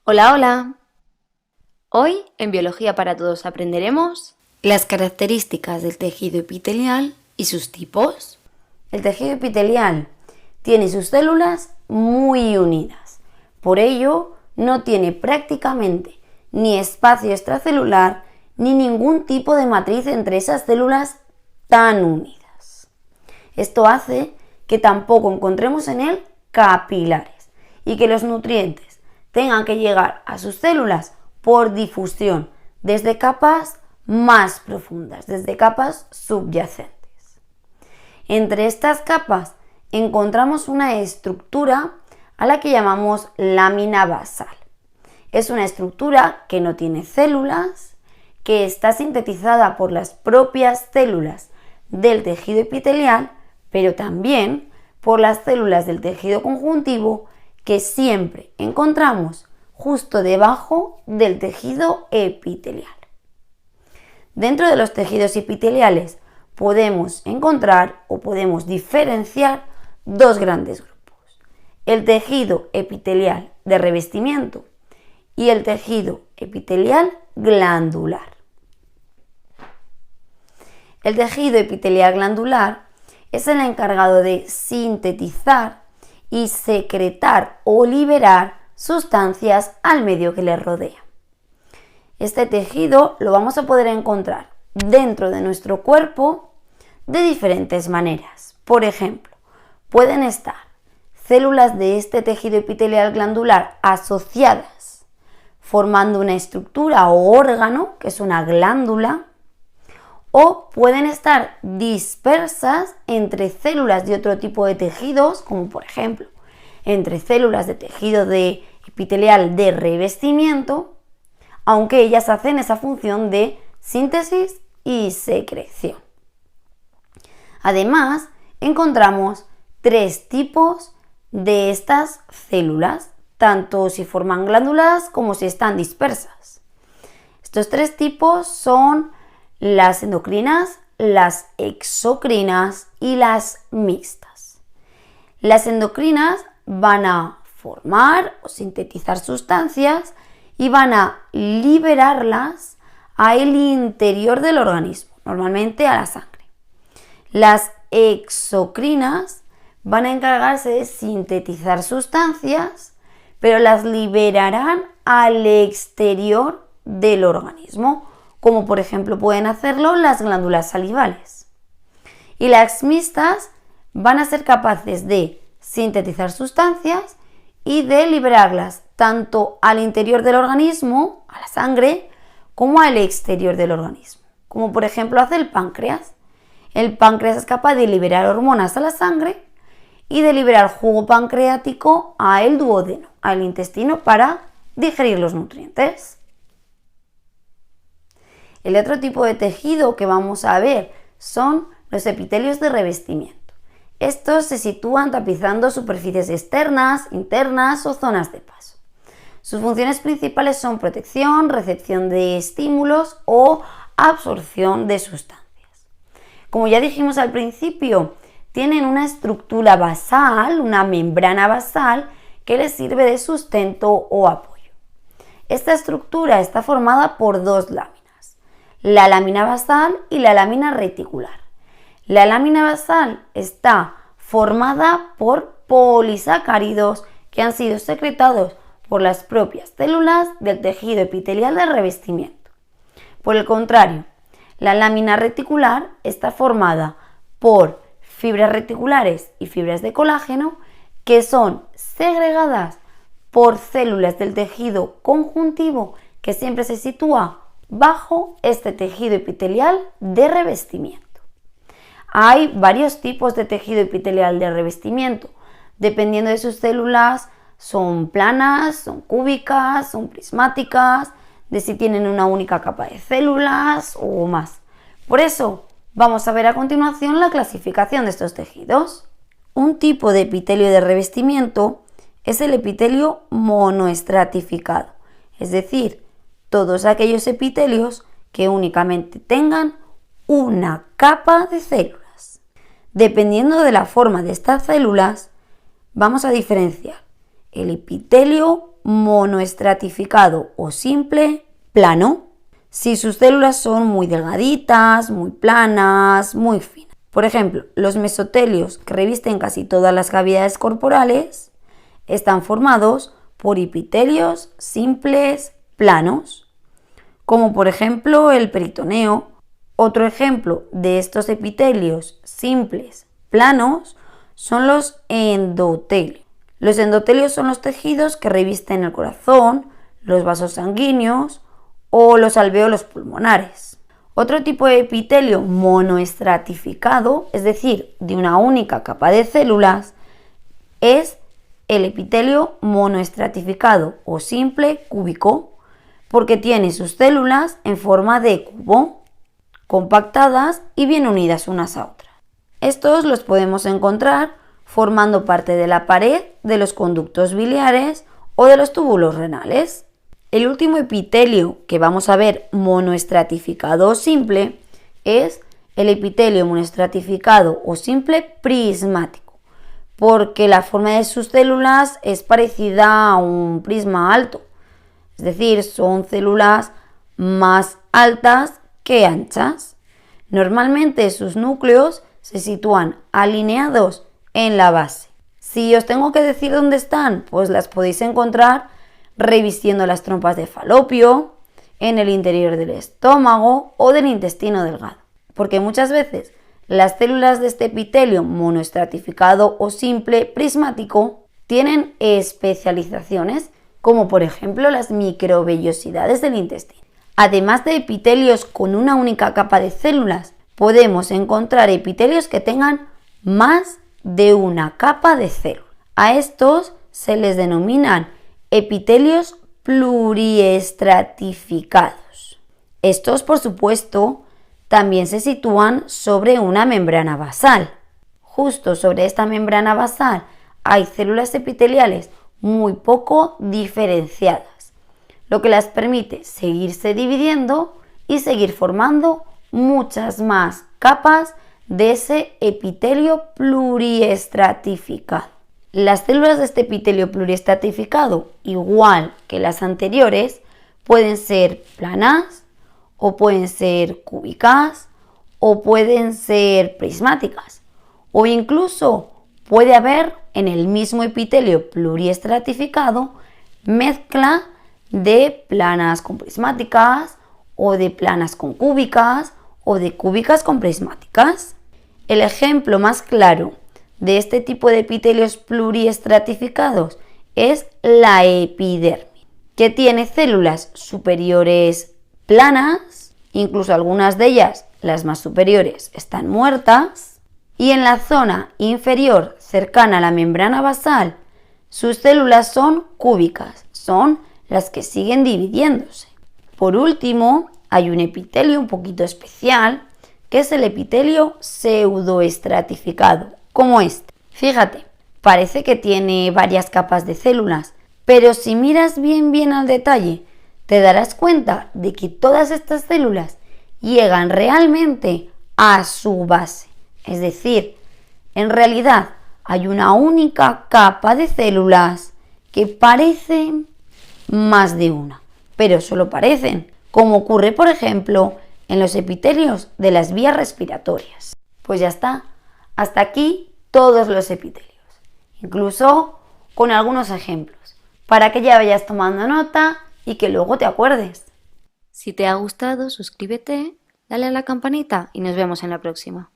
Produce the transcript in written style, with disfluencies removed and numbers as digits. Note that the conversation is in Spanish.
Hola, hola. Hoy en Biología para Todos aprenderemos las características del tejido epitelial y sus tipos. El tejido epitelial tiene sus células muy unidas, por ello no tiene prácticamente ni espacio extracelular ni ningún tipo de matriz entre esas células tan unidas. Esto hace que tampoco encontremos en él capilares y que los nutrientes tengan que llegar a sus células por difusión desde capas más profundas, desde capas subyacentes. Entre estas capas encontramos una estructura a la que llamamos lámina basal. Es una estructura que no tiene células, que está sintetizada por las propias células del tejido epitelial, pero también por las células del tejido conjuntivo que siempre encontramos justo debajo del tejido epitelial. Dentro de los tejidos epiteliales podemos encontrar o podemos diferenciar dos grandes grupos: el tejido epitelial de revestimiento y el tejido epitelial glandular. El tejido epitelial glandular es el encargado de sintetizar y secretar o liberar sustancias al medio que le rodea. Este tejido lo vamos a poder encontrar dentro de nuestro cuerpo de diferentes maneras. Por ejemplo, pueden estar células de este tejido epitelial glandular asociadas, formando una estructura o órgano, que es una glándula, o pueden estar dispersas entre células de otro tipo de tejidos, como por ejemplo entre células de tejido epitelial de revestimiento, aunque ellas hacen esa función de síntesis y secreción. Además, encontramos tres tipos de estas células, tanto si forman glándulas como si están dispersas. Estos tres tipos son las endocrinas, las exocrinas y las mixtas. Las endocrinas van a formar o sintetizar sustancias y van a liberarlas al interior del organismo, normalmente a la sangre. Las exocrinas van a encargarse de sintetizar sustancias, pero las liberarán al exterior del organismo, como por ejemplo pueden hacerlo las glándulas salivales. Y las mixtas van a ser capaces de sintetizar sustancias y de liberarlas tanto al interior del organismo, a la sangre, como al exterior del organismo, como por ejemplo hace el páncreas. El páncreas es capaz de liberar hormonas a la sangre y de liberar jugo pancreático al duodeno, al intestino, para digerir los nutrientes. El otro tipo de tejido que vamos a ver son los epitelios de revestimiento. Estos se sitúan tapizando superficies externas, internas o zonas de paso. Sus funciones principales son protección, recepción de estímulos o absorción de sustancias. Como ya dijimos al principio, tienen una estructura basal, una membrana basal, que les sirve de sustento o apoyo. Esta estructura está formada por dos láminas: la lámina basal y la lámina reticular. La lámina basal está formada por polisacáridos que han sido secretados por las propias células del tejido epitelial de revestimiento. Por el contrario, la lámina reticular está formada por fibras reticulares y fibras de colágeno que son segregadas por células del tejido conjuntivo, que siempre se sitúa bajo este tejido epitelial de revestimiento. Hay varios tipos de tejido epitelial de revestimiento. Dependiendo de sus células, son planas, son cúbicas, son prismáticas, de si tienen una única capa de células o más. Por eso, vamos a ver a continuación la clasificación de estos tejidos. Un tipo de epitelio de revestimiento es el epitelio monoestratificado, es decir, todos aquellos epitelios que únicamente tengan una capa de células. Dependiendo de la forma de estas células, vamos a diferenciar el epitelio monoestratificado o simple plano, si sus células son muy delgaditas, muy planas, muy finas. Por ejemplo, los mesotelios que revisten casi todas las cavidades corporales están formados por epitelios simples planos, como por ejemplo el peritoneo. Otro ejemplo de estos epitelios simples planos son los endotelios. Los endotelios son los tejidos que revisten el corazón, los vasos sanguíneos o los alvéolos pulmonares. Otro tipo de epitelio monoestratificado, es decir, de una única capa de células, es el epitelio monoestratificado o simple cúbico, porque tiene sus células en forma de cubo, compactadas y bien unidas unas a otras. Estos los podemos encontrar formando parte de la pared de los conductos biliares o de los túbulos renales. El último epitelio que vamos a ver monoestratificado o simple es el epitelio monoestratificado o simple prismático, porque la forma de sus células es parecida a un prisma alto, es decir, son células más altas que anchas. Normalmente sus núcleos se sitúan alineados en la base. Si os tengo que decir dónde están, pues las podéis encontrar revistiendo las trompas de Falopio, en el interior del estómago o del intestino delgado. Porque muchas veces las células de este epitelio monoestratificado o simple prismático tienen especializaciones, como por ejemplo las microvellosidades del intestino. Además de epitelios con una única capa de células, podemos encontrar epitelios que tengan más de una capa de células. A estos se les denominan epitelios pluriestratificados. Estos, por supuesto, también se sitúan sobre una membrana basal. Justo sobre esta membrana basal hay células epiteliales muy poco diferenciadas, lo que las permite seguirse dividiendo y seguir formando muchas más capas de ese epitelio pluriestratificado. Las células de este epitelio pluriestratificado, igual que las anteriores, pueden ser planas o pueden ser cúbicas o pueden ser prismáticas, o incluso puede haber en el mismo epitelio pluriestratificado mezcla de planas con prismáticas o de planas con cúbicas o de cúbicas con prismáticas. El ejemplo más claro de este tipo de epitelios pluriestratificados es la epidermis, que tiene células superiores planas, incluso algunas de ellas, las más superiores, están muertas, y en la zona inferior cercana a la membrana basal, sus células son cúbicas, son las que siguen dividiéndose. Por último, hay un epitelio un poquito especial, que es el epitelio pseudoestratificado, como este. Fíjate, parece que tiene varias capas de células, pero si miras bien al detalle, te darás cuenta de que todas estas células llegan realmente a su base. Es decir, en realidad hay una única capa de células que parecen más de una, pero solo parecen, como ocurre por ejemplo en los epitelios de las vías respiratorias. Pues ya está, hasta aquí todos los epitelios, incluso con algunos ejemplos, para que ya vayas tomando nota y que luego te acuerdes. Si te ha gustado, suscríbete, dale a la campanita y nos vemos en la próxima.